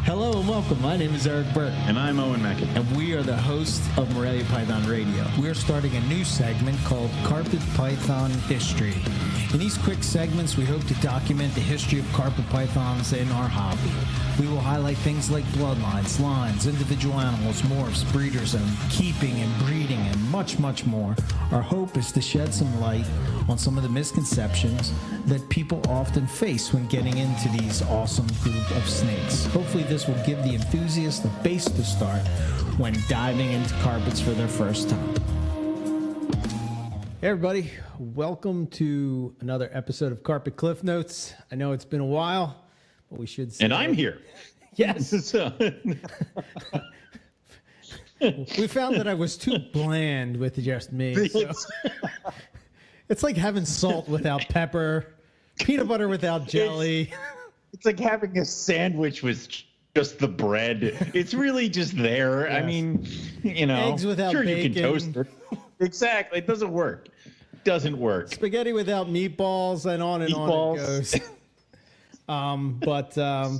Hello and welcome. My name is Eric Burke. And I'm Owen Mackin. And we are the hosts of Morelia Python Radio. We're starting a new segment called Carpet Python History. In these quick segments, we hope to document the history of carpet pythons in our hobby. We will highlight things like bloodlines, lines, individual animals, morphs, breeders, and keeping and breeding, and much, much more. Our hope is to shed some light on some of the misconceptions that people often face when getting into these awesome group of snakes. Hopefully this will give the enthusiast a base to start when diving into carpets for their first time. Hey everybody, welcome to another episode of Carpet Cliff Notes. I know it's been a while, but we should say... And I'm here. Yes. We found that I was too bland with just me. So. It's like having salt without pepper, peanut butter without jelly. It's like having a sandwich with just the bread. It's really just there. Yes. I mean, you know, eggs without sure bacon. You can toast it. Exactly. It doesn't work. It doesn't work. Spaghetti without meatballs, and on and on it goes.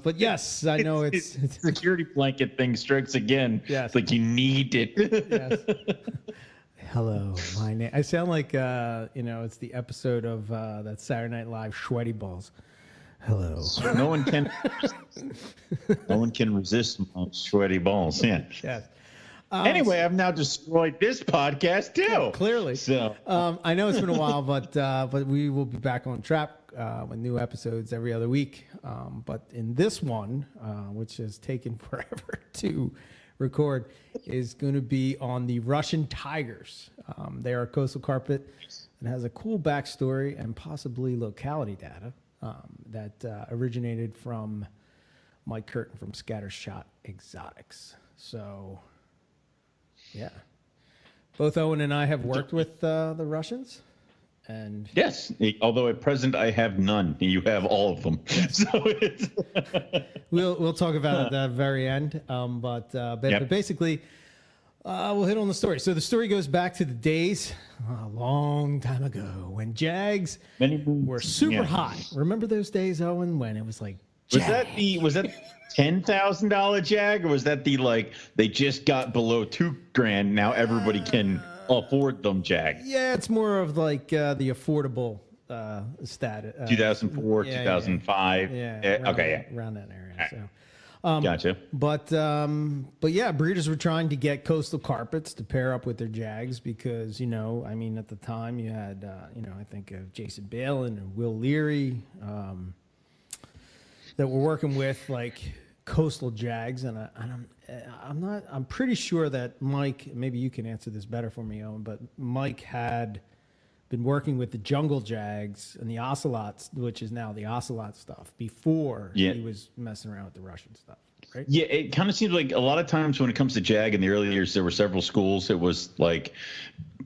But yes, I know it's security blanket thing strikes again. Yes. It's like you need it. Yes. Hello, my name. I sound like it's the episode of that Saturday Night Live Sweaty Balls. Hello. No one can resist my sweaty balls. Yeah. Yes. Anyway, I've now destroyed this podcast too. Clearly. So I know it's been a while, but we will be back on track with new episodes every other week. But in this one, which has taken forever to record, is going to be on the Russian tigers. They are a coastal carpet and has a cool backstory and possibly locality data that originated from Mike Curtin from Scattershot Exotics. So, yeah. Both Owen and I have worked with the Russians. And yes, although at present I have none. You have all of them. So it's we'll talk about it at the very end. But basically, we'll hit on the story. So the story goes back to the days a long time ago when Jags were super hot. Remember those days, Owen, when it was like was that $10,000 Jag, or was that they just got below $2,000? Now everybody can afford them Jag. Yeah, it's more of like the affordable status. 2004, 2005. Yeah. Around that area. Right. So, gotcha. But yeah, breeders were trying to get coastal carpets to pair up with their Jags because, at the time you had, I think of Jason Balin and Will Leary that were working with like coastal Jags, and I'm pretty sure that Mike, maybe you can answer this better for me, Owen, but Mike had been working with the jungle Jags and the ocelots, which is now the ocelot stuff, before he was messing around with the Russian stuff, right? Yeah, it kind of seems like a lot of times when it comes to Jag in the early years, there were several schools. It was like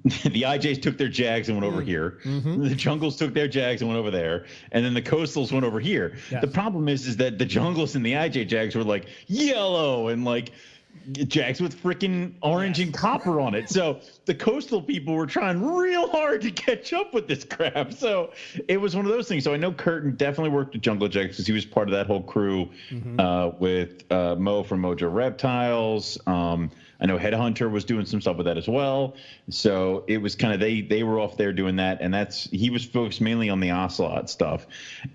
the IJs took their Jags and went over here. Mm-hmm. The jungles took their Jags and went over there. And then the coastals went over here. Yes. The problem is that the jungles and the IJ Jags were like yellow and like Jags with freaking orange and copper on it. So the coastal people were trying real hard to catch up with this crap. So it was one of those things. So I know Curtin definitely worked with Jungle Jags because he was part of that whole crew with Mo from Mojo Reptiles. I know Headhunter was doing some stuff with that as well. So it was kind of they were off there doing that, and he was focused mainly on the ocelot stuff.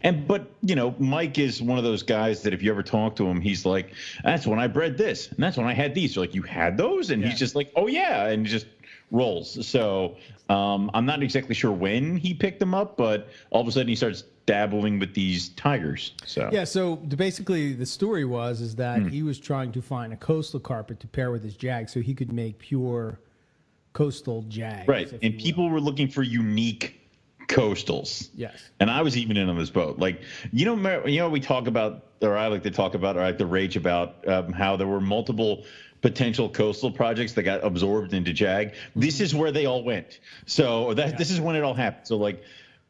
But Mike is one of those guys that if you ever talk to him, he's like, that's when I bred this, and that's when I had these. You're like, you had those? And he's just like, oh yeah, and just rolls. So I'm not exactly sure when he picked them up, but all of a sudden he starts dabbling with these tigers. So basically the story is that he was trying to find a coastal carpet to pair with his Jag so he could make pure coastal Jags. Right. And people were looking for unique coastals. Yes. And I was even in on this boat. Like, we talk about, or I like to talk about, or I like to rage about how there were multiple potential coastal projects that got absorbed into Jag. This is where they all went. So this is when it all happened. So like,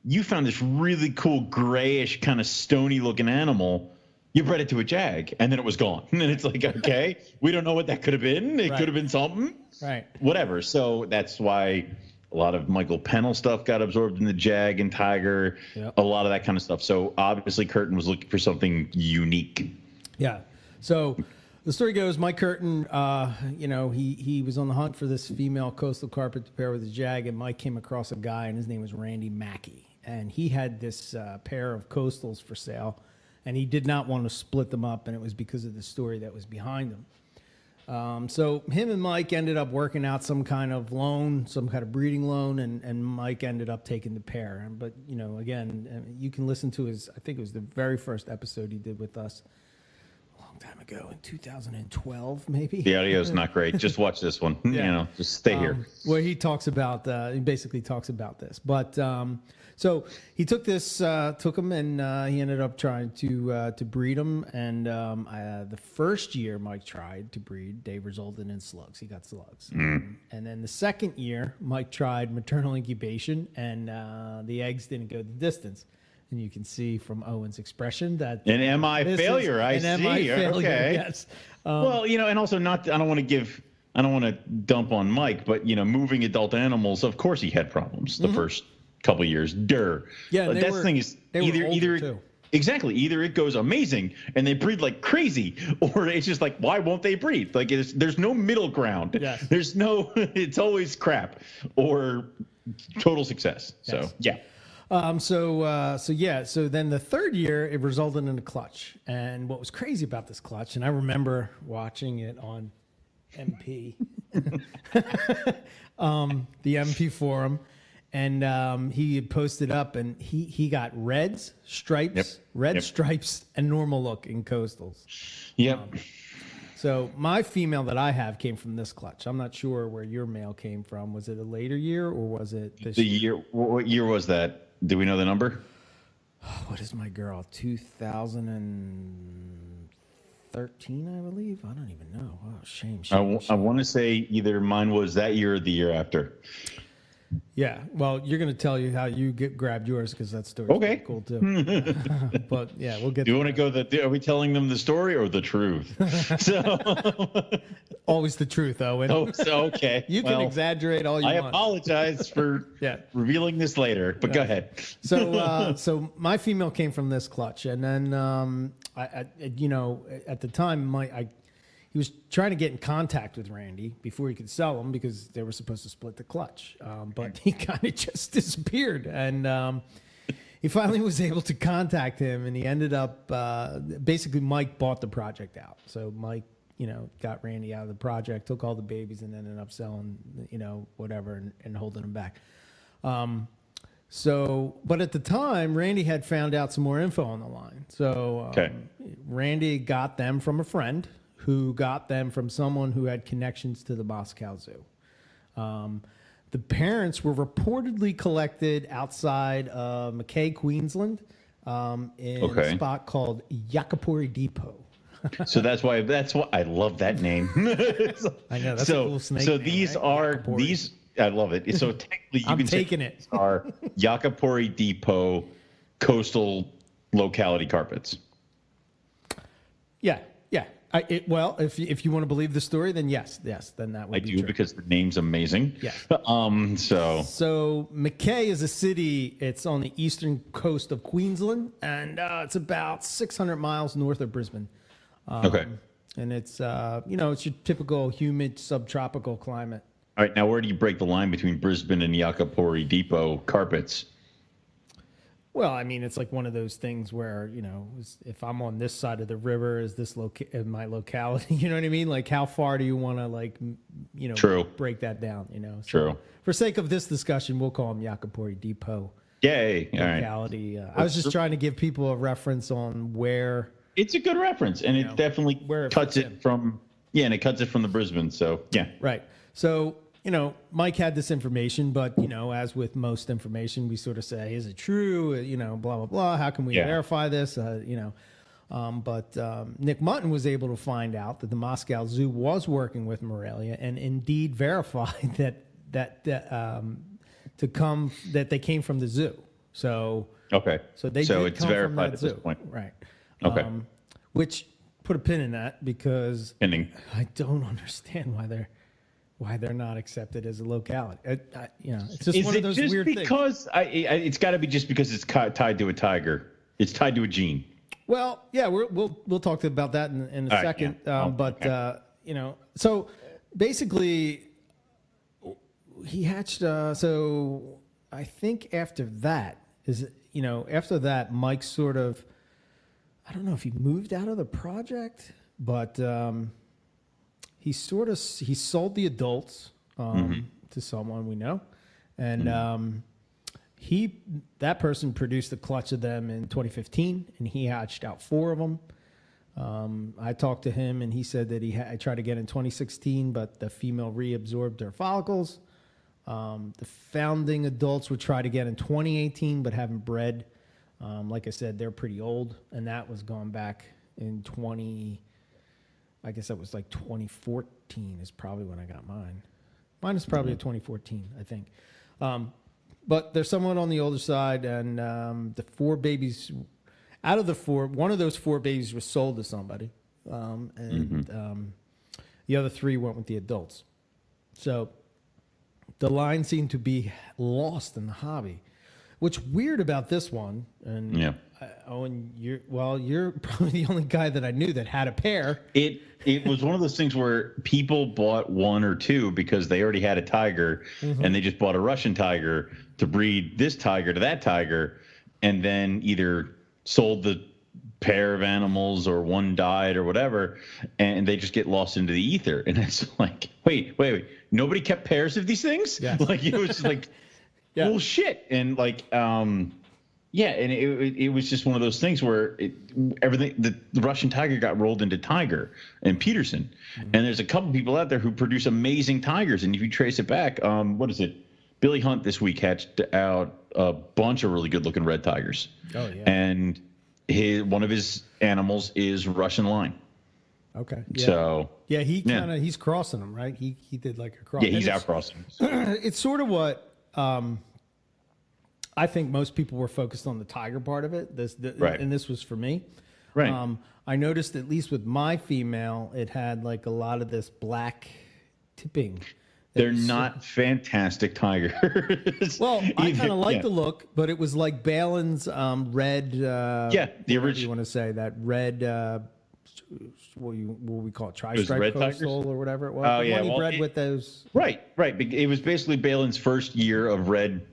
you found this really cool grayish kind of stony looking animal. You bred it to a Jag and then it was gone. And then it's like, okay, we don't know what that could have been. It could have been something. Right. Whatever. So that's why a lot of Michael Pennell stuff got absorbed in the Jag and Tiger, a lot of that kind of stuff. So obviously Curtin was looking for something unique. Yeah. So the story goes, Mike Curtin, he was on the hunt for this female coastal carpet to pair with a jag, and Mike came across a guy, and his name was Randy Mackey. And he had this pair of coastals for sale, and he did not want to split them up, and it was because of the story that was behind them. So him and Mike ended up working out some kind of loan, some kind of breeding loan, and Mike ended up taking the pair. But, again, you can listen to his, I think it was the very first episode he did with us a long time ago in 2012, maybe. The audio is not great. Just watch this one. Yeah. Just stay here. Where he talks about, he basically talks about this. But so he took him, and he ended up trying to breed him. And the first year Mike tried to breed, they resulted in slugs. He got slugs. And then the second year, Mike tried maternal incubation, and the eggs didn't go the distance. And you can see from Owen's expression that An MI failure. I see. Failure, okay. Yes. Well, and also I don't want to dump on Mike, but moving adult animals, of course he had problems the first couple of years. Yeah, but thing is either too. Exactly. Either it goes amazing and they breed like crazy, or it's just like, why won't they breed? Like there's no middle ground. Yes. There's no. It's always crap or total success. Yes. So yeah. So then the third year it resulted in a clutch. And what was crazy about this clutch, and I remember watching it on MP, the MP forum, and he had posted up, and he got reds, stripes, stripes, and normal looking coastals. Yep. So my female that I have came from this clutch. I'm not sure where your male came from. Was it a later year or was it this year? What year was that? Do we know the number? What is my girl? 2013, I believe. I don't even know. Oh, shame. I want to say either mine was that year or the year after. Yeah. Well, you're going to tell you how you grabbed yours because that story's pretty cool too. But yeah, we'll get. Do you want to go? Are we telling them the story or the truth? Always the truth, Owen. Oh, so okay. You can exaggerate all you want. I apologize for revealing this later, but go ahead. So my female came from this clutch, and then at the time, he was trying to get in contact with Randy before he could sell them because they were supposed to split the clutch, but he kind of just disappeared, and he finally was able to contact him, and he ended up basically Mike bought the project out. So Mike, got Randy out of the project, took all the babies, and ended up selling, whatever, and holding them back. But at the time, Randy had found out some more info on the line. So Randy got them from a friend who got them from someone who had connections to the Moscow Zoo. The parents were reportedly collected outside of Mackay, Queensland, in a spot called Yakapuri Depot. So that's why I love that name. I know, that's a cool snake So name, these right? are Yakapuri. these. I love it. So technically, you I'm can taking say it. Are Yakapuri Depot coastal locality carpets. Yeah. Well, if you want to believe the story, then yes, then that would be true. Because the name's amazing. Yeah. So Mackay is a city. It's on the eastern coast of Queensland, and it's about 600 miles north of Brisbane. And it's it's your typical humid subtropical climate. All right. Now, where do you break the line between Brisbane and Yakapuri Depot carpets? Well, I mean, it's like one of those things where, if I'm on this side of the river, is this my locality? You know what I mean? Like, how far do you want to, True. break that down? So True. For sake of this discussion, we'll call them Yakapuri Depot. Yay. Locality. All right. I was just trying to give people a reference on where. It's a good reference, and it definitely cuts it from the Brisbane. So, yeah. Right. So, Mike had this information, but, as with most information, we sort of say, is it true? Blah, blah, blah. How can we verify this? But Nick Mutton was able to find out that the Moscow Zoo was working with Morelia and indeed verified that they came from the zoo. So So they did it's come verified from that at this zoo. point. Right. Okay. Which put a pin in that because Pending. I don't understand why they're not accepted as a locality. It's just one of those weird things. It's got to be just because it's tied to a tiger. It's tied to a gene. Well, yeah, we'll talk about that in a All right, second. yeah. But so basically, he hatched. So I think after that after that, Mike sort of, I don't know if he moved out of the project, but he sold the adults to someone we know, and that person produced a clutch of them in 2015, and he hatched out 4 of them. I talked to him, and he said that I tried to get in 2016, but the female reabsorbed their follicles. The founding adults would try to get in 2018, but haven't bred. Like I said, they're pretty old, and that was gone back in I guess that was like 2014 is probably when I got mine. Mine is probably a 2014, I think. But they're somewhat on the older side, and the 4 babies, out of the 4, one of those 4 babies was sold to somebody, and the other 3 went with the adults. So the line seemed to be lost in the hobby. What's weird about this one, and Owen, you're probably the only guy that I knew that had a pair. It was one of those things where people bought 1 or 2 because they already had a tiger, and they just bought a Russian tiger to breed this tiger to that tiger, and then either sold the pair of animals or one died or whatever, and they just get lost into the ether. And it's like, wait, nobody kept pairs of these things? Yes. Like, it was like, bullshit. And like, and it was just one of those things where everything, the Russian tiger got rolled into Tiger and Peterson. And there's a couple people out there who produce amazing tigers. And if you trace it back, what is it? Billy Hunt this week hatched out a bunch of really good looking red tigers. Oh, yeah. And one of his animals is Russian line. Okay. Yeah. So he's crossing them, right? He did like a cross. Yeah, he's out crossing. It's sort of what I think most people were focused on the tiger part of it. Right. And this was for me. Right. I noticed, at least with my female, it had like a lot of this black tipping. They're not fantastic tigers. Well, I kind of like the look, but it was like Balin's red. The original. You want to say that red? What we call it, tri-stripe red coastal tigers? or whatever it was. Oh, The yeah, one he well, bred with those. Right. It was basically Balin's first year of red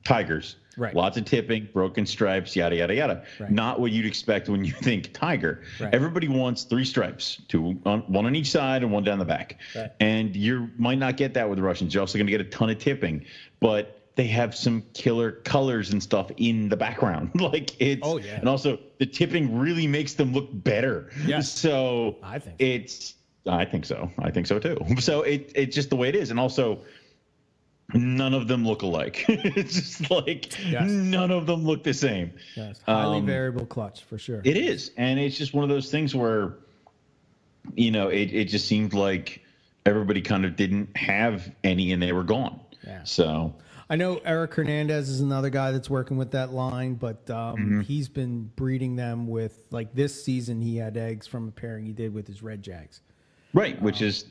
tigers. Right. Lots of tipping, broken stripes, yada, yada, yada. Right. Not what you'd expect when you think tiger. Right. Everybody wants 3 stripes, 2 one on each side and 1 down the back. Right. And you might not get that with the Russians. You're also going to get a ton of tipping. But they have some killer colors and stuff in the background. Like it's, and also the tipping really makes them look better. Yes. So I think I think so too. So it's just the way it is. And also, none of them look alike. It's just like none of them look the same. Yes. Highly variable clutch for sure. It is. And it's just one of those things where, it just seemed like everybody kind of didn't have any and they were gone. Yeah. So I know Eric Hernandez is another guy that's working with that line, but he's been breeding them with, like, this season he had eggs from a pairing he did with his red jags. Right, which is,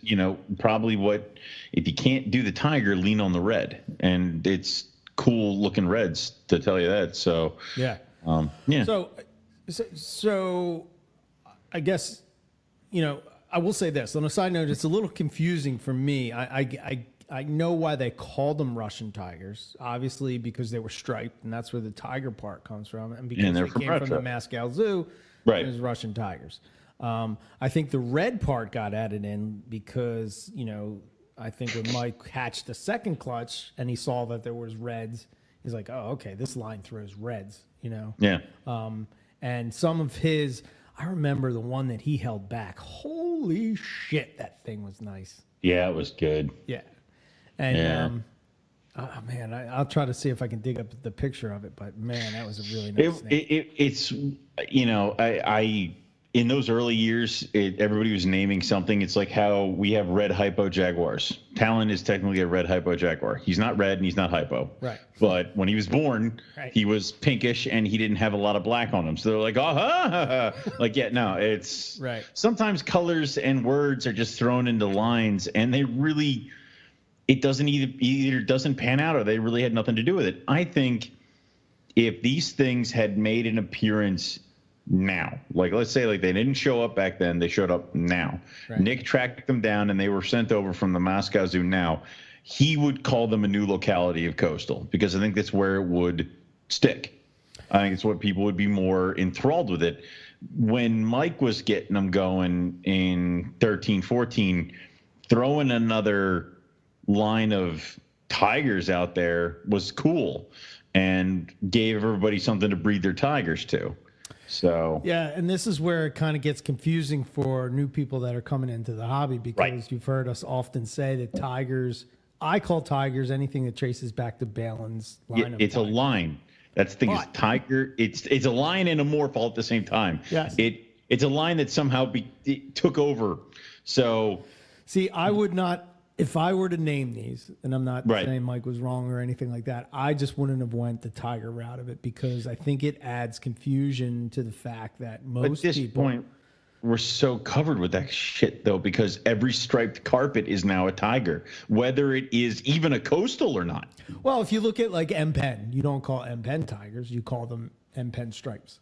probably what, if you can't do the tiger, lean on the red. And it's cool looking reds, to tell you that. So, yeah. So I guess, I will say this. On a side note, it's a little confusing for me. I know why they called them Russian tigers, obviously because they were striped, and that's where the tiger part comes from. And because they came from the Moscow Zoo, it was Russian tigers. I think the red part got added in because, I think when Mike hatched the second clutch and he saw that there was reds, he's like, oh, okay, this line throws reds, Yeah. And some of his, I remember the one that he held back. Holy shit, that thing was nice. Yeah, it was good. Yeah. And, man, I'll try to see if I can dig up the picture of it, but man, that was a really nice thing. It's, I in those early years, everybody was naming something. It's like how we have red hypo jaguars. Talon is technically a red hypo jaguar. He's not red and he's not hypo. Right. But when he was born, he was pinkish and he didn't have a lot of black on him. So they're like, like, it's right. Sometimes colors and words are just thrown into lines and they really, it doesn't either doesn't pan out or they really had nothing to do with it. I think if these things had made an appearance now. Like, let's say like they didn't show up back then, they showed up now. Right. Nick tracked them down and they were sent over from the Moscow Zoo now. He would call them a new locality of coastal because I think that's where it would stick. I think it's what people would be more enthralled with it. When Mike was getting them going in 13, 14, throwing another line of tigers out there was cool and gave everybody something to breed their tigers to. So yeah, and this is where it kind of gets confusing for new people that are coming into the hobby because Right. you've heard us often say that tigers, I call tigers anything that traces back to Balin's line of it's a tigers. line. That's the thing is But- tiger. It's a line and a morph all at the same time. Yes. It's a line that somehow it took over. So See, I would not, if I were to name these, and I'm not Right. saying Mike was wrong or anything like that, I just wouldn't have went the tiger route of it because I think it adds confusion to the fact that at most this people. point, we're so covered with that shit though, because every striped carpet is now a tiger, whether it is even a coastal or not. Well, if you look at like M-Pen, you don't call M-Pen tigers, you call them M-Pen stripes.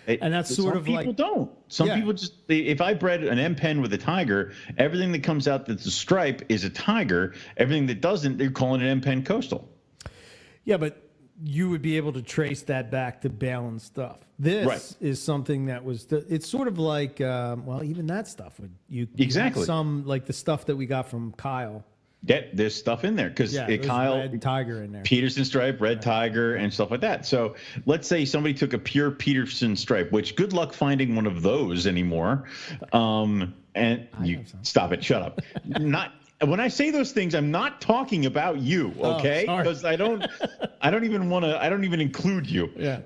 And that's sort of some like- people don't. Some Yeah. people just if I bred an M pen with a tiger, everything that comes out that's a stripe is a tiger. Everything that doesn't, they're calling it M pen coastal. Yeah, but you would be able to trace that back to Balin stuff. This Right. is something that was, it's sort of like, well, even that stuff would, you have Exactly. some, like the stuff that we got from Kyle. Get there's stuff in there because Yeah, there's Kyle red tiger in there. Peterson stripe, red tiger, and stuff like that. So let's say somebody took a pure Peterson stripe, which good luck finding one of those anymore. And you have some. stop it, shut up. Not when I say those things, I'm not talking about you, okay? sorry. Because I don't even want to. I don't even include you. Yeah,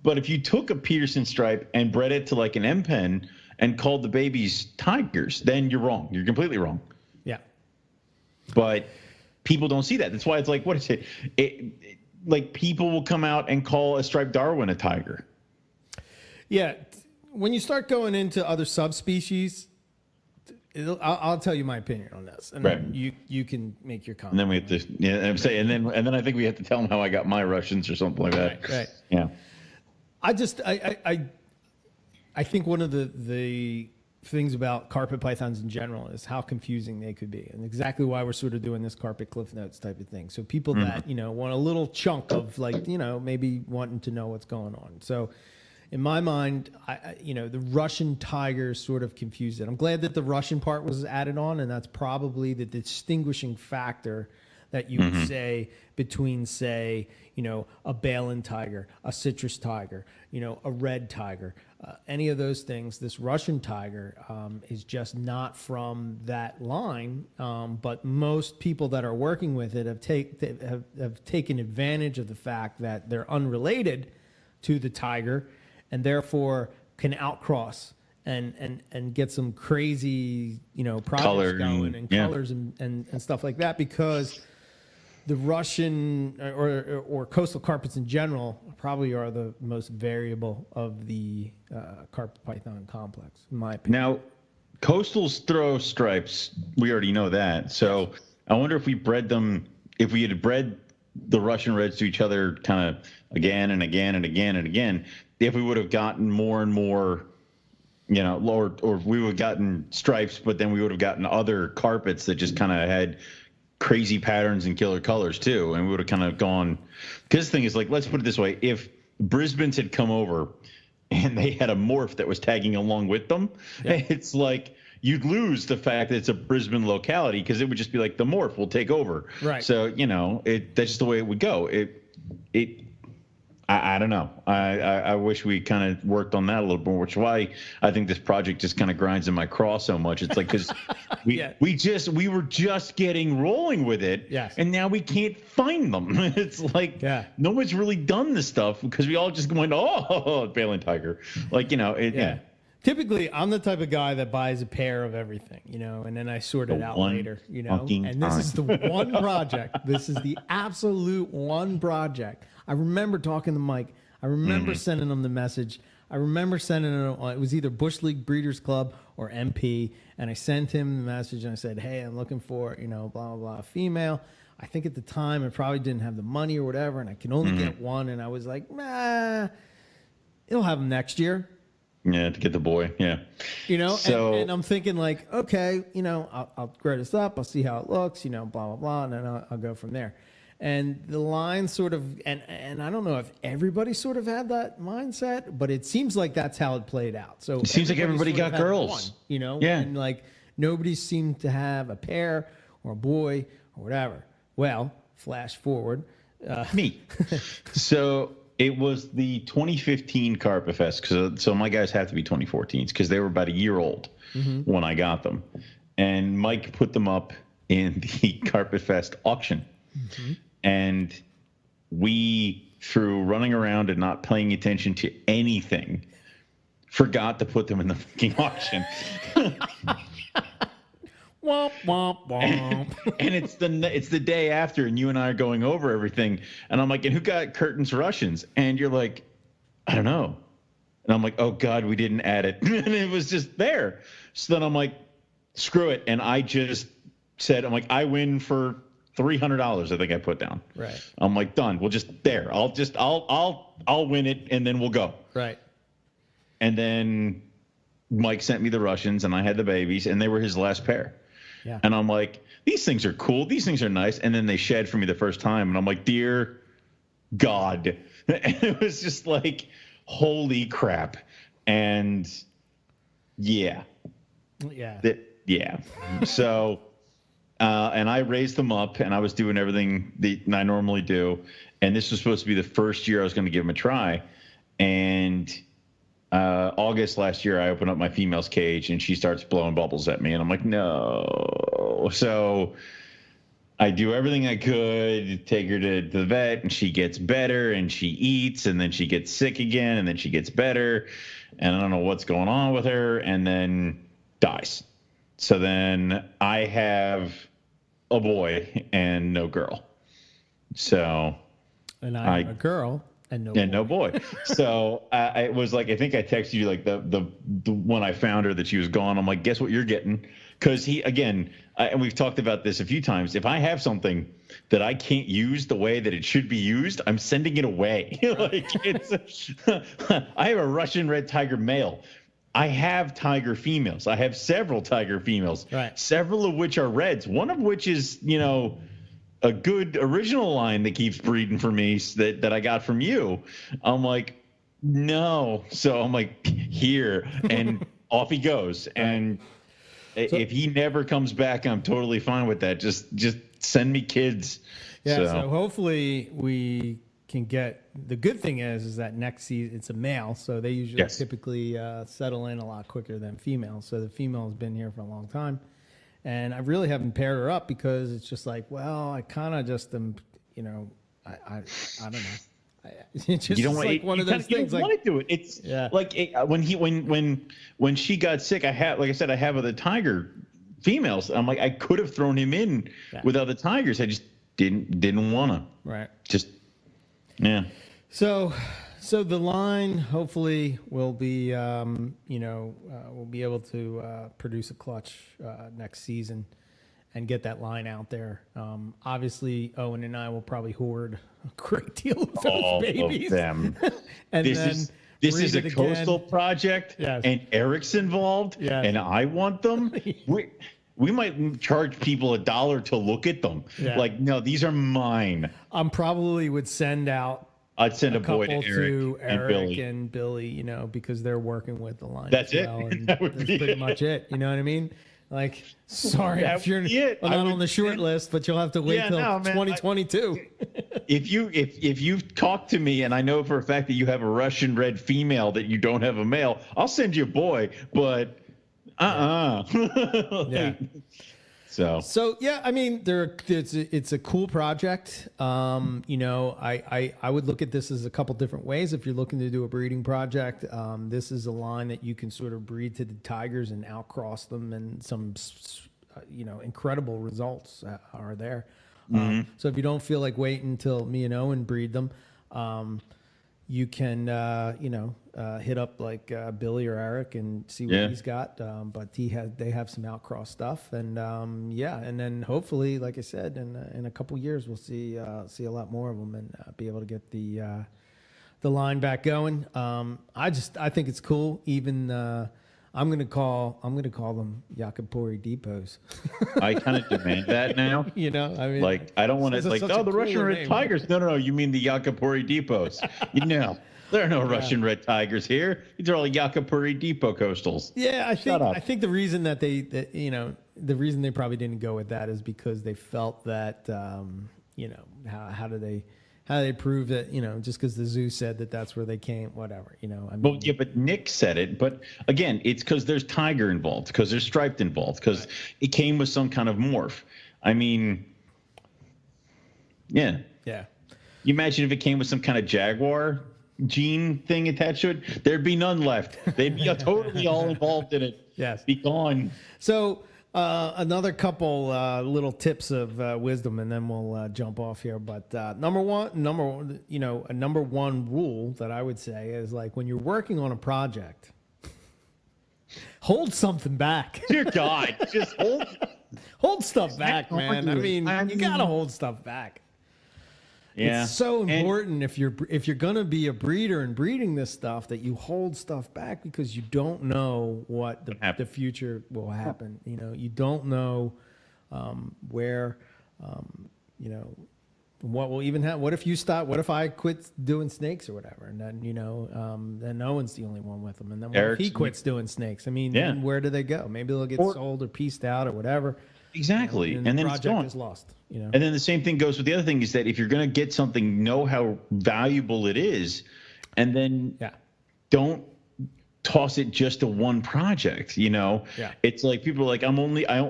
But if you took a Peterson stripe and bred it to like an M pen and called the babies tigers, then you're wrong. You're completely wrong. Yeah. But people don't see that. That's why it's like, what is it? Like people will come out and call a striped Darwin a tiger. Yeah. When you start going into other subspecies, I'll tell you my opinion on this. And Right. you can make your comment. And then we have to, yeah, I'm saying, and then I think we have to tell them how I got my Russians or something like that. Right. Yeah. I think one of the things about carpet pythons in general is how confusing they could be, and exactly why we're sort of doing this carpet cliff notes type of thing. So people that want a little chunk of like maybe wanting to know what's going on. So in my mind, the Russian tiger sort of confused it. I'm glad that the Russian part was added on, and that's probably the distinguishing factor that you would say between, say, a Balin tiger, a citrus tiger, a red tiger, any of those things. This Russian tiger is just not from that line, but most people that are working with it have taken advantage of the fact that they're unrelated to the tiger and therefore can outcross and get some crazy, projects Color going and yeah. colors and stuff like that, because the Russian or coastal carpets in general probably are the most variable of the carpet python complex, in my opinion. Now, coastals throw stripes. We already know that. So I wonder if we bred them, if we had bred the Russian reds to each other kind of again and again and again and again, if we would have gotten more and more, or we would have gotten stripes, but then we would have gotten other carpets that just kind of had crazy patterns and killer colors too. And we would have kind of gone, because the thing is, like, let's put it this way. If Brisbane's had come over and they had a morph that was tagging along with them, it's like you'd lose the fact that it's a Brisbane locality, because it would just be like the morph will take over. Right. So, that's just the way it would go. I don't know. I wish we kind of worked on that a little more, which is why I think this project just kind of grinds in my craw so much. It's like, because we were just getting rolling with it, Yes. and now we can't find them. It's like no one's really done this stuff because we all just went, oh, Balin tiger, like yeah. Typically, I'm the type of guy that buys a pair of everything, and then I sort it out one later, fucking And this is the time. one project. This is the absolute one project. I remember talking to Mike. I remember sending him the message. I remember sending him, it was either Bush League Breeders Club or MP, and I sent him the message and I said, hey, I'm looking for, blah, blah, blah, a female. I think at the time I probably didn't have the money or whatever, and I can only get one. And I was like, nah. He'll have him next year. Yeah, to get the boy. Yeah. You know, So, and I'm thinking like, okay, you know, I'll grow this up. I'll see how it looks, you know, blah, blah, blah. And then I'll go from there. And the line sort of, and I don't know if everybody sort of had that mindset, but it seems like that's how it played out. So it seems like everybody sort of got had girls. one, you know, Yeah. and like nobody seemed to have a pair or a boy or whatever. Well, flash forward. Me. So it was the 2015 Carpet Fest. So my guys have to be 2014s because they were about a year old when I got them. And Mike put them up in the Carpet Fest auction. And we, through running around and not paying attention to anything, forgot to put them in the fucking auction. Womp, womp, womp. And it's the day after, and you and I are going over everything, and I'm like, and who got Curtains Russians? And you're like, I don't know. And I'm like, oh God, we didn't add it. And it was just there. So then I'm like, screw it. And I just said, I'm like, I win for $300. I think I put down. Right. I'm like, done. We'll just there. I'll win it, and then we'll go. Right. And then Mike sent me the Russians, and I had the babies, and they were his last pair. Yeah. And I'm like, these things are cool. These things are nice. And then they shed for me the first time. And I'm like, dear God. And it was just like, holy crap. And yeah. Yeah. Yeah. So, and I raised them up, and I was doing everything that I normally do. And this was supposed to be the first year I was going to give them a try. And August last year, I opened up my female's cage, and she starts blowing bubbles at me, and I'm like, no. So I do everything I could, take her to the vet, and she gets better, and she eats, and then she gets sick again, and then she gets better, and I don't know what's going on with her, and then dies. So then I have a boy and no girl. So And I'm a girl. And no boy. So it was like, I think I texted you like the when I found her that she was gone. I'm like, guess what you're getting? Because and we've talked about this a few times. If I have something that I can't use the way that it should be used, I'm sending it away. Like I have a Russian red tiger male. I have tiger females. I have several tiger females. Right. Several of which are reds. One of which is, a good original line that keeps breeding for me that I got from you. I'm like, no. So I'm like, here, and off he goes. And if he never comes back, I'm totally fine with that. Just send me kids. Yeah. So hopefully we can get. The good thing is that next season it's a male, so they usually typically settle in a lot quicker than females. So the female has been here for a long time. And I really haven't paired her up because it's just like, well, I kind of just am, I don't know. It's just like one of those things. You don't want to do it. It's like when she got sick, I have other tiger females. I'm like, I could have thrown him in with other tigers. I just didn't want to. Right. Just yeah. So the line hopefully will be, we'll be able to produce a clutch next season and get that line out there. Obviously, Owen and I will probably hoard a great deal of those All babies. of them. And this is a coastal project, and Eric's involved, and I want them. We might charge people $1 to look at them. Yeah. Like, no, these are mine. Probably would send out. I'd send a boy to Eric and Billy, because they're working with the line. That's it. And that's pretty much it. You know what I mean? Like, sorry if you're not on the short list, but you'll have to wait till 2022. If you talk to me and I know for a fact that you have a Russian red female that you don't have a male, I'll send you a boy. But yeah. So yeah, I mean, it's a cool project. I would look at this as a couple different ways. If you're looking to do a breeding project, this is a line that you can sort of breed to the tigers and outcross them, and some incredible results are there. So if you don't feel like waiting until me and Owen breed them, you can hit up like Billy or Eric and see what he's got. But they have some outcross stuff, and and then hopefully, like I said, in a couple years we'll see a lot more of them and be able to get the the line back going. I think it's cool. Even I'm gonna call them Yakapuri depots. I kind of demand that now. You know, I mean, Like, I don't want this to, is like, such oh, a the Russian cooler Red name. Tigers. No, you mean the Yakapuri depots. There are no Russian Red Tigers here. These are all Yakapuri depot coastals. Yeah, Shut up. I think the reason that the reason they probably didn't go with that is because they felt that how do they prove that, just because the zoo said that that's where they came, whatever, I mean, Well, yeah, but Nick said it. But again, it's because there's tiger involved, because there's striped involved, because it came with some kind of morph. I mean, yeah. yeah. You imagine if it came with some kind of jaguar gene thing attached to it, there'd be none left. They'd be totally all involved in it. Yes. Be gone. So another couple little tips of wisdom, and then we'll jump off here. But a number one rule that I would say is, like, when you're working on a project, hold something back. Dear God, just Hold stuff back, man. I mean, you gotta hold stuff back. Yeah. It's so important if you're gonna be a breeder and breeding this stuff, that you hold stuff back, because you don't know what the future will happen. You don't know where, what will even happen. What if you stop? What if I quit doing snakes or whatever, and then then Owen's the only one with them, and then what if he quits doing snakes? I mean, then where do they go? Maybe they'll get sold or pieced out or whatever. Exactly. And then the it's project gone. is lost. And then the same thing goes with the other thing, is that if you're going to get something, know how valuable it is, and then don't toss it just to one project. It's like people are like,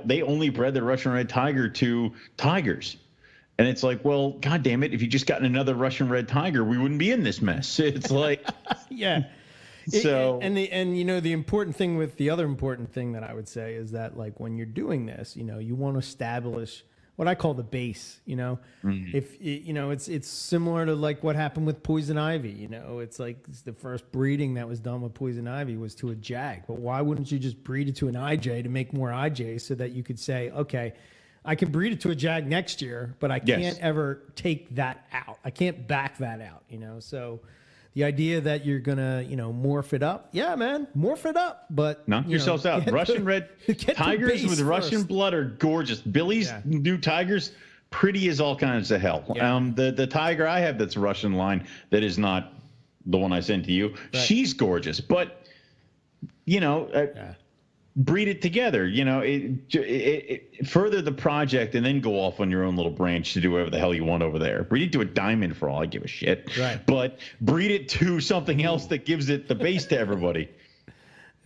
they only bred the Russian Red Tiger to tigers. And it's like, well, God damn it, if you just gotten another Russian Red Tiger, we wouldn't be in this mess. It's like, yeah. So the important thing with the other important thing that I would say is that, like, when you're doing this, you want to establish what I call the base. If it's similar to, like, what happened with poison ivy. It's like the first breeding that was done with poison ivy was to a jag. But why wouldn't you just breed it to an IJ to make more IJs, so that you could say, okay, I can breed it to a jag next year, but I can't ever take that out. I can't back that out. So the idea that you're gonna, morph it up, yeah, man, morph it up, but knock yourselves out. Russian Red Tigers with Russian blood are gorgeous. Billy's new tigers, pretty as all kinds of hell. Yeah. The tiger I have that's Russian line, that is not the one I sent to you. Right. She's gorgeous, but breed it together. Further the project, and then go off on your own little branch to do whatever the hell you want over there. Breed it to a diamond for all I give a shit. Right. But breed it to something else that gives it the base to everybody.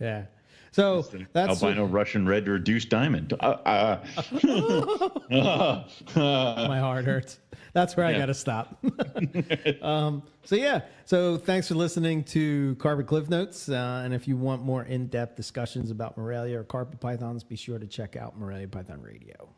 Yeah. So that's albino Russian red reduced diamond. My heart hurts. That's where I got to stop. So thanks for listening to Carpet Cliff Notes. And if you want more in-depth discussions about Morelia or carpet pythons, be sure to check out Morelia Python Radio.